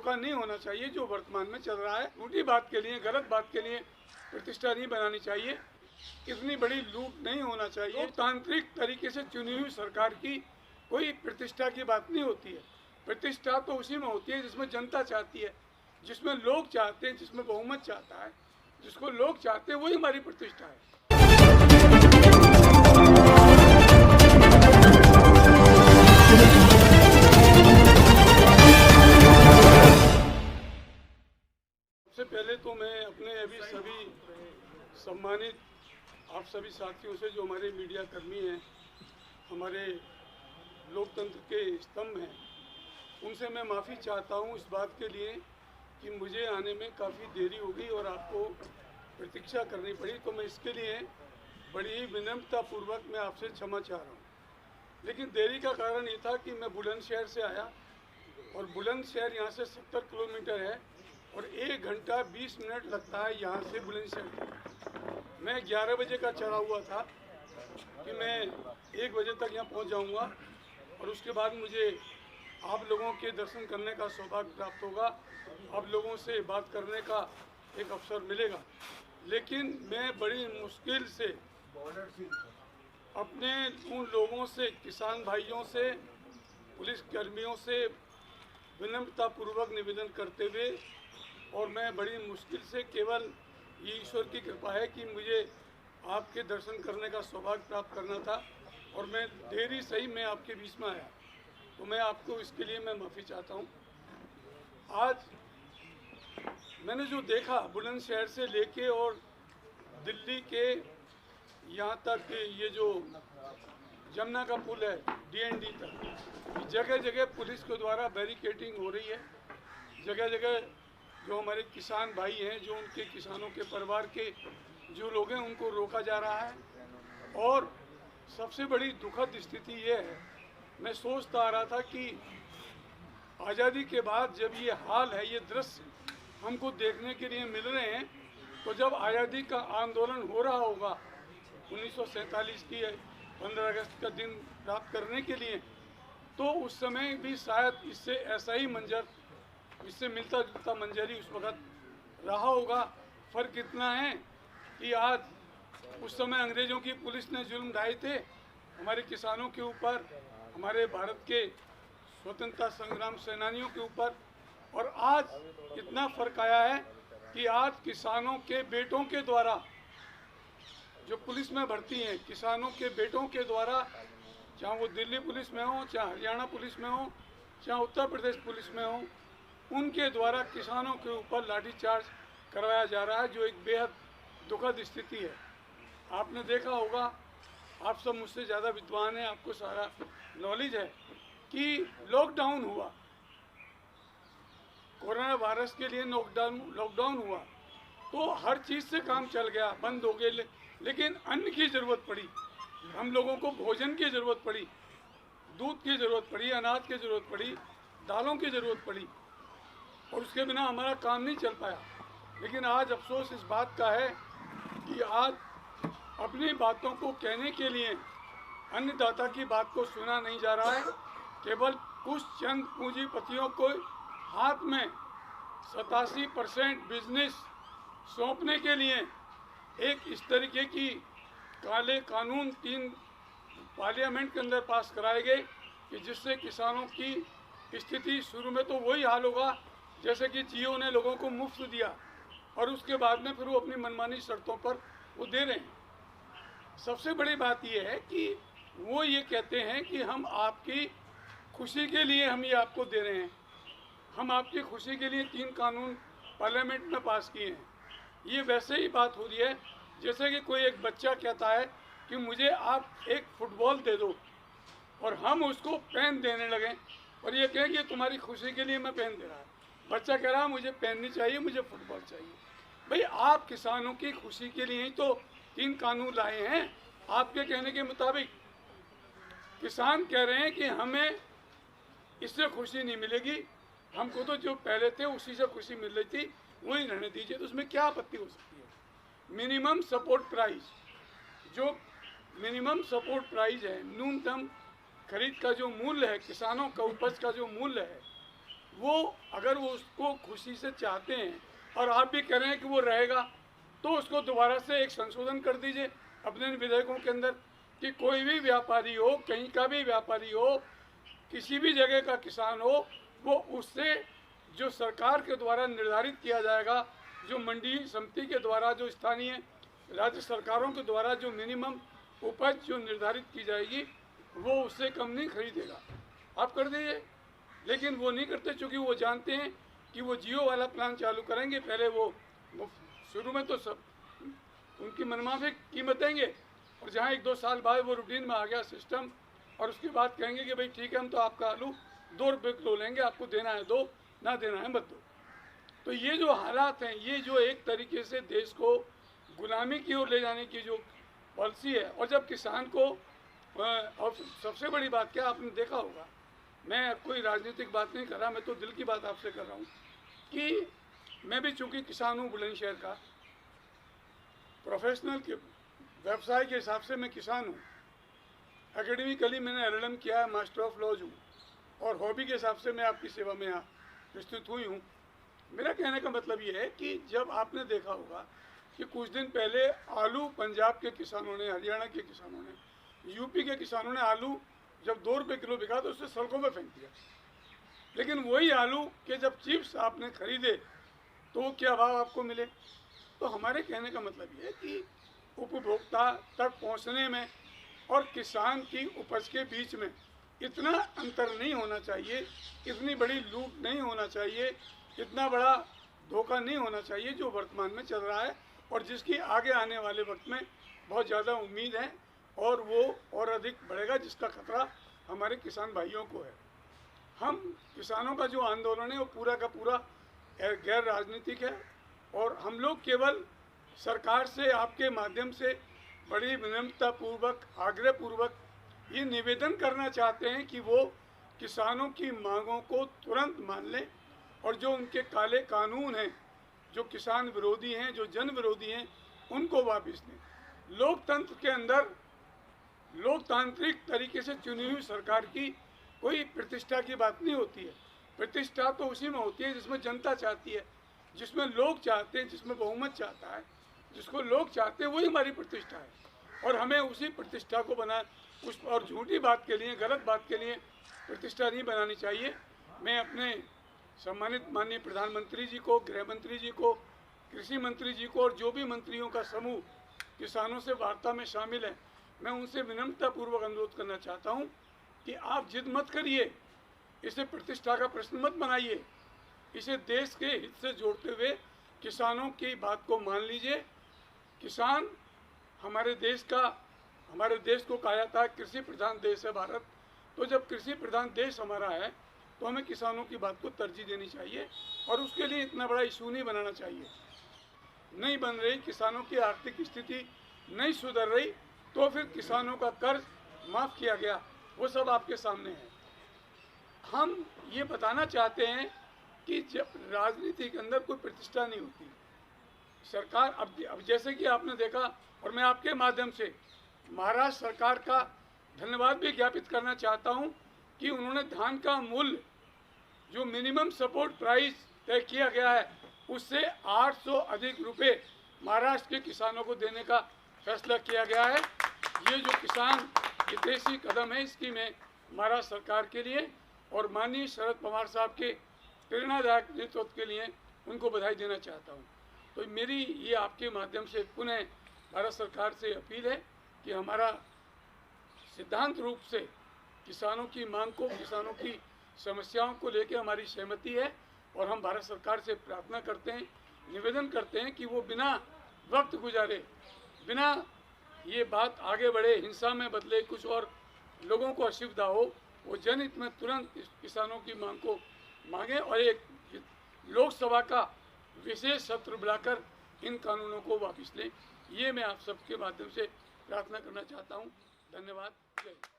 का नहीं होना चाहिए जो वर्तमान में चल रहा है। झूठी बात के लिए, गलत बात के लिए प्रतिष्ठा नहीं बनानी चाहिए। इतनी बड़ी लूट नहीं होना चाहिए। लोकतांत्रिक तरीके से चुनी हुई सरकार की कोई प्रतिष्ठा की बात नहीं होती है। प्रतिष्ठा तो उसी में होती है जिसमें जनता चाहती है, जिसमें लोग चाहते हैं, जिसमें बहुमत चाहता है, जिसको लोग चाहते हैं, वही हमारी प्रतिष्ठा है। सबसे पहले तो मैं अपने अभी सभी सम्मानित आप सभी साथियों से, जो हमारे मीडिया कर्मी हैं, हमारे लोकतंत्र के स्तंभ हैं, उनसे मैं माफ़ी चाहता हूं इस बात के लिए कि मुझे आने में काफ़ी देरी हो गई और आपको प्रतीक्षा करनी पड़ी। तो मैं इसके लिए बड़ी ही विनम्रतापूर्वक मैं आपसे क्षमा चाह रहा हूं। लेकिन देरी का कारण ये था कि मैं बुलंदशहर से आया और बुलंदशहर यहाँ से 70 किलोमीटर है और 1 घंटा 20 मिनट लगता है यहाँ से बुलंदशहर। मैं 11 बजे का चढ़ा हुआ था कि मैं 1 बजे तक यहाँ पहुँच जाऊँगा और उसके बाद मुझे आप लोगों के दर्शन करने का सौभाग्य प्राप्त होगा, आप लोगों से बात करने का एक अवसर मिलेगा। लेकिन मैं बड़ी मुश्किल से अपने उन लोगों से, किसान भाइयों से, पुलिस कर्मियों से विनम्रतापूर्वक निवेदन करते हुए, और मैं बड़ी मुश्किल से, केवल ये ईश्वर की कृपा है कि मुझे आपके दर्शन करने का सौभाग्य प्राप्त करना था और मैं देरी सही मैं आपके बीच में आया, तो मैं आपको इसके लिए मैं माफ़ी चाहता हूँ। आज मैंने जो देखा बुलंदशहर से लेके और दिल्ली के यहाँ तक ये जो जमुना का पुल है DND तक, जगह जगह पुलिस के द्वारा बैरिकेडिंग हो रही है। जगह जगह जो हमारे किसान भाई हैं, जो उनके किसानों के परिवार के जो लोग हैं, उनको रोका जा रहा है। और सबसे बड़ी दुखद स्थिति ये है, मैं सोचता आ रहा था कि आज़ादी के बाद जब ये हाल है, ये दृश्य हमको देखने के लिए मिल रहे हैं, तो जब आज़ादी का आंदोलन हो रहा होगा 1947 की 15 अगस्त का दिन प्राप्त करने के लिए, तो उस समय भी शायद इससे ऐसा ही मंजर, इससे मिलता जुलता मंजर ही उस वक़्त रहा होगा। फ़र्क इतना है कि आज उस समय अंग्रेज़ों की पुलिस ने जुल्म ढाए थे हमारे किसानों के ऊपर, हमारे भारत के स्वतंत्रता संग्राम सेनानियों के ऊपर, और आज इतना फ़र्क आया है कि आज किसानों के बेटों के द्वारा जो पुलिस में भर्ती हैं, किसानों के बेटों के द्वारा, चाहे वो दिल्ली पुलिस में हो, चाहे हरियाणा पुलिस में हो, चाहे उत्तर प्रदेश पुलिस में हो, उनके द्वारा किसानों के ऊपर लाठीचार्ज करवाया जा रहा है, जो एक बेहद दुखद स्थिति है। आपने देखा होगा, आप सब मुझसे ज़्यादा विद्वान हैं, आपको सारा नॉलेज है कि लॉकडाउन हुआ, कोरोना वायरस के लिए लॉकडाउन हुआ, तो हर चीज़ से काम चल गया, बंद हो गए, लेकिन अन्न की ज़रूरत पड़ी, हम लोगों को भोजन की ज़रूरत पड़ी, दूध की ज़रूरत पड़ी, अनाज की ज़रूरत पड़ी, दालों की ज़रूरत पड़ी, और उसके बिना हमारा काम नहीं चल पाया। लेकिन आज अफसोस इस बात का है कि आज अपनी बातों को कहने के लिए अन्नदाता की बात को सुना नहीं जा रहा है। केवल कुछ चंद पूंजीपतियों को हाथ में 87% बिजनेस सौंपने के लिए एक इस तरीके की काले कानून 3 पार्लियामेंट के अंदर पास कराए गए कि जिससे किसानों की स्थिति शुरू में तो वही हाल होगा जैसे कि जियो ने लोगों को मुफ्त दिया, और उसके बाद में फिर वो अपनी मनमानी शर्तों पर वो दे रहे हैं। सबसे बड़ी बात यह है कि वो ये कहते हैं कि हम आपकी खुशी के लिए हम ये आपको दे रहे हैं, हम आपकी खुशी के लिए 3 कानून पार्लियामेंट में पास किए हैं। ये वैसे ही बात हो रही है जैसे कि कोई एक बच्चा कहता है कि मुझे आप एक फुटबॉल दे दो, और हम उसको पेन देने लगें और ये कहें कि तुम्हारी खुशी के लिए मैं पेन दे रहा हूँ। बच्चा कह रहा है मुझे पेन नहीं चाहिए, मुझे फुटबॉल चाहिए। भाई, आप किसानों की खुशी के लिए ही तो 3 कानून लाए हैं। आपके कहने के मुताबिक किसान कह रहे हैं कि हमें इससे खुशी नहीं मिलेगी, हमको तो जो पहले थे उसी से खुशी मिल रही थी, वही रहने दीजिए। तो उसमें क्या आपत्ति हो सकती है? मिनिमम सपोर्ट प्राइस, जो मिनिमम सपोर्ट प्राइस है, न्यूनतम खरीद का जो मूल्य है, किसानों का उपज का जो मूल्य है, वो अगर वो उसको खुशी से चाहते हैं और आप भी कह रहे हैं कि वो रहेगा, तो उसको दोबारा से एक संशोधन कर दीजिए अपने विधेयकों के अंदर कि कोई भी व्यापारी हो, कहीं का भी व्यापारी हो, किसी भी जगह का किसान हो, वो उससे जो सरकार के द्वारा निर्धारित किया जाएगा, जो मंडी समिति के द्वारा, जो स्थानीय राज्य सरकारों के द्वारा जो मिनिमम उपज जो निर्धारित की जाएगी, वो उससे कम नहीं खरीदेगा। आप कर दीजिए, लेकिन वो नहीं करते, चूँकि वो जानते हैं कि वो जियो वाला प्लान चालू करेंगे। पहले वो शुरू में तो सब उनकी मनमाफिक कीमत देंगे, और जहाँ 1-2 साल बाद वो रूटीन में आ गया सिस्टम, और उसके बाद कहेंगे कि भाई ठीक है, हम तो आपका आलू 2 रुपये किलो लेंगे, आपको देना है दो, ना देना है मत दो। तो ये जो हालात हैं, ये जो एक तरीके से देश को गुलामी की ओर ले जाने की जो पॉलिसी है, और जब किसान को और सबसे बड़ी बात क्या, आपने देखा होगा, मैं कोई राजनीतिक बात नहीं कर रहा, मैं तो दिल की बात आपसे कर रहा हूँ कि मैं भी चूँकि किसान हूँ, बुलंदशहर का, प्रोफेशनल के व्यवसाय के हिसाब से मैं किसान हूँ। एकेडमिकली मैंने LLM किया है, मास्टर ऑफ लॉज हूँ, और हॉबी के हिसाब से मैं आपकी सेवा में यहाँ प्रस्तुत हुई हूँ। मेरा कहने का मतलब ये है कि जब आपने देखा होगा कि कुछ दिन पहले आलू पंजाब के किसानों ने, हरियाणा के किसानों ने, यूपी के किसानों ने आलू जब 2 रुपये किलो बिका तो उससे सड़कों में फेंक दिया। लेकिन वही आलू के जब चिप्स आपने खरीदे तो क्या भाव आपको मिले। तो हमारे कहने का मतलब ये है कि उपभोक्ता तक पहुंचने में और किसान की उपज के बीच में इतना अंतर नहीं होना चाहिए, इतनी बड़ी लूट नहीं होना चाहिए, इतना बड़ा धोखा नहीं होना चाहिए जो वर्तमान में चल रहा है, और जिसकी आगे आने वाले वक्त में बहुत ज़्यादा उम्मीद है, और वो और अधिक बढ़ेगा, जिसका खतरा हमारे किसान भाइयों को है। हम किसानों का जो आंदोलन है वो पूरा का पूरा गैर राजनीतिक है, और हम लोग केवल सरकार से आपके माध्यम से बड़ी विनम्रतापूर्वक, आग्रहपूर्वक ये निवेदन करना चाहते हैं कि वो किसानों की मांगों को तुरंत मान लें, और जो उनके काले कानून हैं, जो किसान विरोधी हैं, जो जन विरोधी हैं, उनको वापस लें। लोकतंत्र के अंदर लोकतांत्रिक तरीके से चुनी हुई सरकार की कोई प्रतिष्ठा की बात नहीं होती है। प्रतिष्ठा तो उसी में होती है जिसमें जनता चाहती है, जिसमें लोग चाहते हैं, जिसमें बहुमत चाहता है, जिसको लोग चाहते हैं, वही हमारी प्रतिष्ठा है। और हमें उसी प्रतिष्ठा को बना, उस और झूठी बात के लिए, गलत बात के लिए प्रतिष्ठा नहीं बनानी चाहिए। मैं अपने सम्मानित माननीय प्रधानमंत्री जी को, गृह मंत्री जी को, कृषि मंत्री जी को, और जो भी मंत्रियों का समूह किसानों से वार्ता में शामिल है, मैं उनसे विनम्रतापूर्वक अनुरोध करना चाहता हूं कि आप जिद मत करिए, इसे प्रतिष्ठा का प्रश्न मत बनाइए, इसे देश के हित से जोड़ते हुए किसानों की बात को मान लीजिए। किसान हमारे देश को कहा जाता है कृषि प्रधान देश है भारत। तो जब कृषि प्रधान देश हमारा है तो हमें किसानों की बात को तरजीह देनी चाहिए, और उसके लिए इतना बड़ा इशू नहीं बनाना चाहिए। नहीं बन रही, किसानों की आर्थिक स्थिति नहीं सुधर रही, तो फिर किसानों का कर्ज माफ़ किया गया, वो सब आपके सामने है। हम ये बताना चाहते हैं कि जब राजनीति के अंदर कोई प्रतिष्ठा नहीं होती, सरकार अब जैसे कि आपने देखा, और मैं आपके माध्यम से महाराष्ट्र सरकार का धन्यवाद भी ज्ञापित करना चाहता हूं कि उन्होंने धान का मूल्य जो मिनिमम सपोर्ट प्राइस तय किया गया है, उससे 800 अधिक रुपए महाराष्ट्र के किसानों को देने का फैसला किया गया है। ये जो किसान हितैषी कदम है, इसकी मैं महाराष्ट्र सरकार के लिए और माननीय शरद पवार साहब के प्रेरणादायक नेतृत्व के लिए उनको बधाई देना चाहता हूँ। तो मेरी ये आपके माध्यम से पुनः भारत सरकार से अपील है कि हमारा सिद्धांत रूप से किसानों की मांग को, किसानों की समस्याओं को लेकर हमारी सहमति है, और हम भारत सरकार से प्रार्थना करते हैं, निवेदन करते हैं कि वो बिना वक्त गुजारे, बिना ये बात आगे बढ़े, हिंसा में बदले, कुछ और लोगों को असुविधा हो, वो जनहित में तुरंत किसानों की मांग को मांगे, और एक लोकसभा का विशेष सत्र बुलाकर इन कानूनों को वापस लें। ये मैं आप सबके माध्यम से प्रार्थना करना चाहता हूँ। धन्यवाद। जय हिंद।